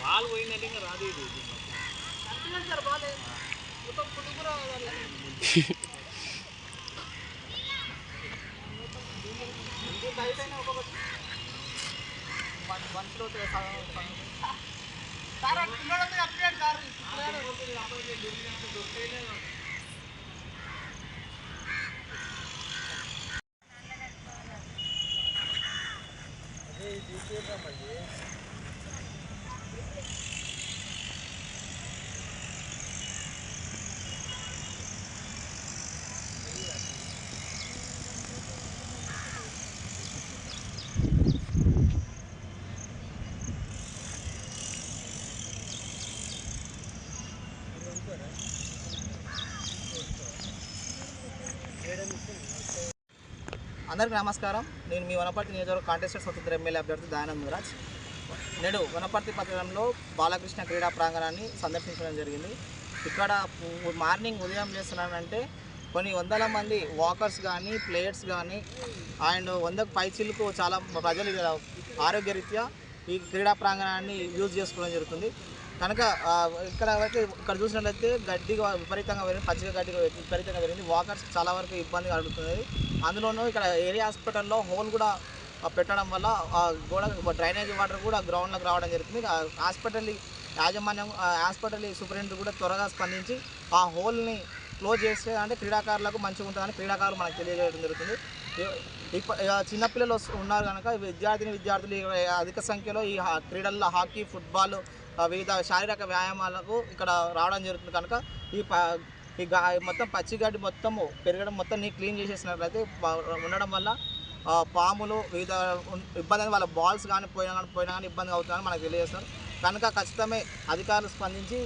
Ball పోయిందంటే ఇంకా రాదు ఇది సార్ బాల్ మొత్తం పుట్టుకురా బయట ఒక్కొక్కటి వన్స్లో సార్ పిల్లలంతా అప్డేట్ సార్ అందరికీ నమస్కారం. నేను మీ వనపర్తి నియోజకవర్గ కాంటెస్టెడ్ స్వతంత్ర ఎమ్మెల్యే అభ్యర్థి దయానంద్ రాజ్. నేడు వనపర్తి పట్టణంలో బాలకృష్ణ క్రీడా ప్రాంగణాన్ని సందర్శించడం జరిగింది. ఇక్కడ మార్నింగ్ ఉదయం చేస్తున్నానంటే కొన్ని వందల మంది వాకర్స్ కానీ ప్లేయర్స్ కానీ అండ్ 100కు పైచిలకు చాలా ప్రజలు ఆరోగ్యరీత్యా ఈ క్రీడా ప్రాంగణాన్ని యూజ్ చేసుకోవడం జరుగుతుంది. కనుక ఇక్కడ చూసినట్లయితే గడ్డి విపరీతంగా పెరిగింది, పచ్చిక గడ్డి విపరీతంగా పెరిగింది. వాకర్స్ చాలా వరకు ఇబ్బంది కలుగుతుంది. అందులోనూ ఇక్కడ ఏరియా హాస్పిటల్లో హోల్ కూడా పెట్టడం వల్ల గోడ డ్రైనేజ్ వాటర్ కూడా గ్రౌండ్లోకి రావడం జరుగుతుంది. హాస్పిటల్ యాజమాన్యం హాస్పిటల్ సూపరింటెండెంట్ కూడా త్వరగా స్పందించి ఆ హోల్ని క్లోజ్ చేస్తే అంటే క్రీడాకారులకు మంచిగా ఉంటుందని క్రీడాకారులు మనకు తెలియజేయడం జరుగుతుంది. చిన్నపిల్లలు ఉన్నారు కనుక విద్యార్థులు అధిక సంఖ్యలో ఈ క్రీడల్లో హాకీ, ఫుట్బాల్, వివిధ శారీరక వ్యాయామాలకు ఇక్కడ రావడం జరుగుతుంది. కనుక ఈ మొత్తం పచ్చిగడ్డి మొత్తం పెరగడం మొత్తం క్లీన్ చేసేసినట్లయితే ఉండడం వల్ల పాములు వివిధ ఇబ్బంది వాళ్ళ బాల్స్ కానీ పోయినా కానీ ఇబ్బంది అవుతుందని మనకు తెలియజేస్తారు. కనుక ఖచ్చితమే అధికారులు స్పందించి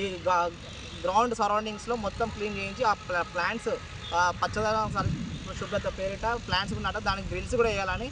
ఈ గ్రౌండ్ సరౌండింగ్స్లో మొత్తం క్లీన్ చేయించి ఆ ప్లాంట్స్ పచ్చదనం శుభ్రత పేరిట ప్లాంట్స్ కూడా దానికి గ్రిల్స్ కూడా వేయాలని